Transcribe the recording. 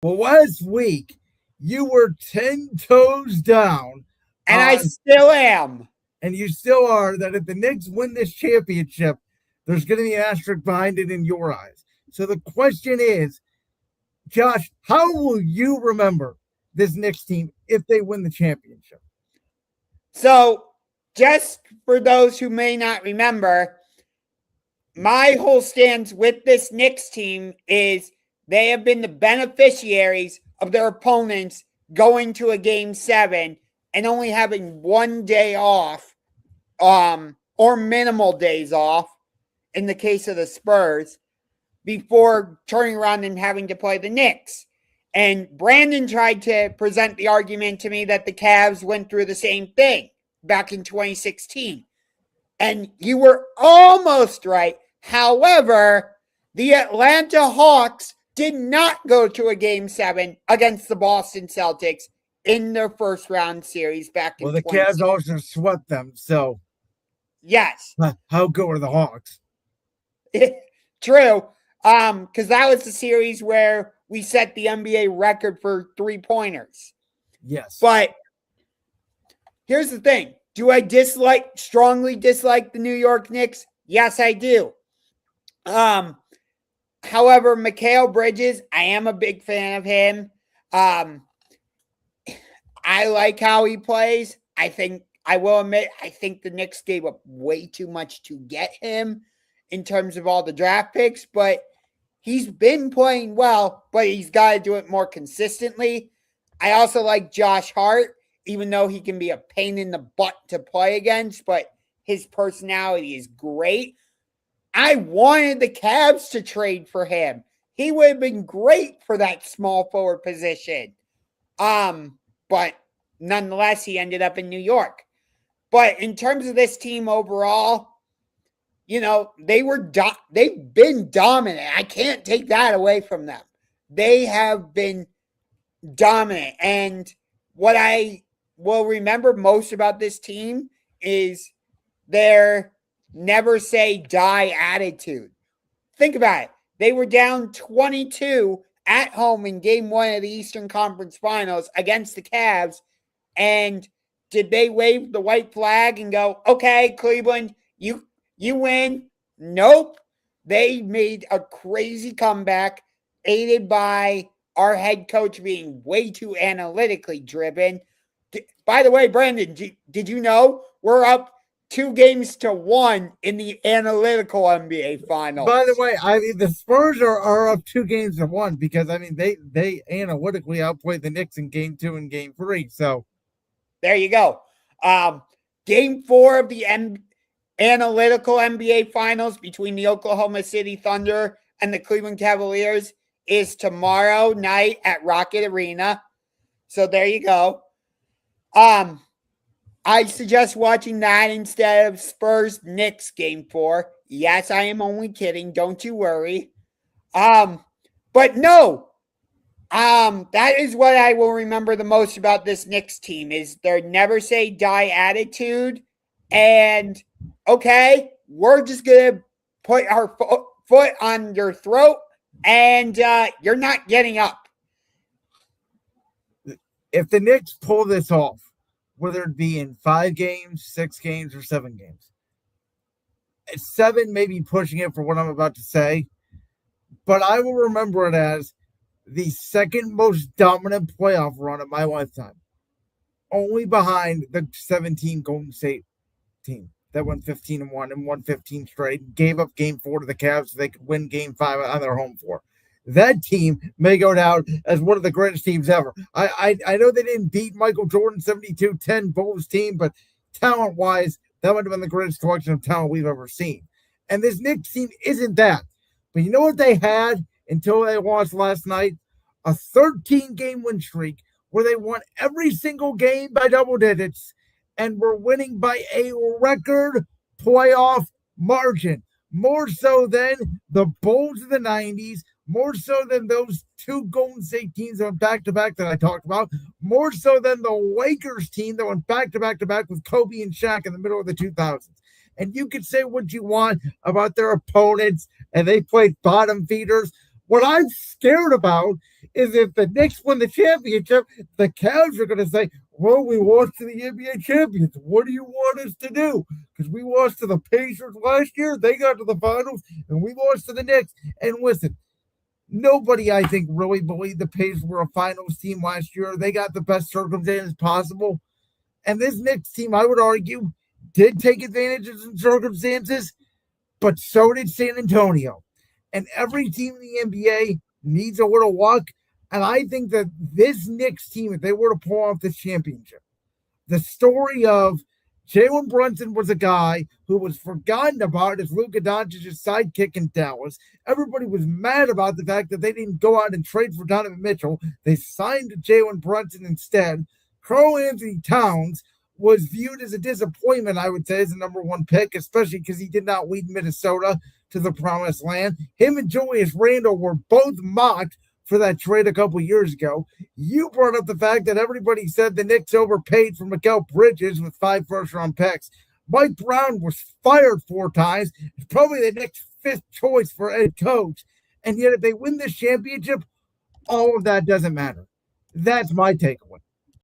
Well, last week, you were 10 toes down And I on, still am. and you still are, that if the Knicks win this championship, there's going to be an asterisk behind it in your eyes. So the question is, Josh, how will you remember this Knicks team if they win the championship? So, just for those who may not remember, my whole stance with this Knicks team is they have been the beneficiaries of their opponents going to a game 7 and only having 1 day off, or minimal days off in the case of the Spurs, before turning around and having to play the Knicks. And Brandon tried to present the argument to me that the Cavs went through the same thing back in 2016. And you were almost right. However, the Atlanta Hawks did not go to a game 7 against the Boston Celtics in their first round series back in Well, the Cavs also swept them, so yes. How good are the Hawks? True. Because that was the series where we set the NBA record for 3-pointers. Yes. But here's the thing. Do I strongly dislike the New York Knicks? Yes, I do. However, Mikal Bridges, I am a big fan of him. I like how he plays. I will admit, I think the Knicks gave up way too much to get him in terms of all the draft picks, but he's been playing well, but he's got to do it more consistently. I also like Josh Hart, even though he can be a pain in the butt to play against, but his personality is great. I wanted the Cavs to trade for him. He would have been great for that small forward position. But nonetheless, he ended up in New York. But in terms of this team overall, they've been dominant. I can't take that away from them. They have been dominant. And what I will remember most about this team is their never say die attitude. Think about it. They were down 22 at home in game 1 of the Eastern Conference Finals against the Cavs. And did they wave the white flag and go, okay, Cleveland, you win? Nope. They made a crazy comeback, aided by our head coach being way too analytically driven. By the way, Brandon, did you know we're up 2-1 in the analytical NBA Finals? By the way, the Spurs are up 2-1 because they analytically outplayed the Knicks in game 2 and game 3. So there you go. Game 4 of the analytical NBA Finals between the Oklahoma City Thunder and the Cleveland Cavaliers is tomorrow night at Rocket Arena. So there you go. I suggest watching that instead of Spurs Knicks game 4. Yes, I am only kidding. Don't you worry. But no. That is what I will remember the most about this Knicks team is their never say die attitude. And okay, we're just gonna put our foot on your throat, and you're not getting up. If the Knicks pull this off, whether it be in 5 games, 6 games, or 7 games, 7 may be pushing it for what I'm about to say, but I will remember it as the second most dominant playoff run of my lifetime, only behind the 17 Golden State team that went 15-1 and won 15 straight, gave up game 4 to the Cavs so they could win game 5 on their home floor. That team may go down as one of the greatest teams ever. I know they didn't beat Michael Jordan 72-10 Bulls team, but talent-wise, that would have been the greatest collection of talent we've ever seen. And this Knicks team isn't that. But you know what they had until they lost last night? A 13-game win streak where they won every single game by double digits and were winning by a record playoff margin. More so than the Bulls of the 90s, more so than those 2 Golden State teams that went back-to-back that I talked about, more so than the Lakers team that went back-to-back-to-back with Kobe and Shaq in the middle of the 2000s. And you could say what you want about their opponents, and they played bottom feeders. What I'm scared about is if the Knicks win the championship, the Cavs are going to say, well, we lost to the NBA champions. What do you want us to do? Because we lost to the Pacers last year. They got to the finals, and we lost to the Knicks. And listen, nobody, I think, really believed the Pacers were a finals team last year. They got the best circumstances possible. And this Knicks team, I would argue, did take advantage of some circumstances, but so did San Antonio. And every team in the NBA needs a little luck. And I think that this Knicks team, if they were to pull off this championship, the story of Jalen Brunson was a guy who was forgotten about as Luka Doncic's sidekick in Dallas. Everybody was mad about the fact that they didn't go out and trade for Donovan Mitchell. They signed Jalen Brunson instead. Karl-Anthony Towns was viewed as a disappointment, I would say, as the number one pick, especially because he did not lead Minnesota to the promised land. Him and Julius Randle were both mocked for that trade a couple years ago. You brought up the fact that everybody said the Knicks overpaid for Mikal Bridges with 5 first-round picks. Mike Brown was fired 4 times. It's probably the Knicks' 5th choice for head coach. And yet if they win this championship, all of that doesn't matter. That's my takeaway.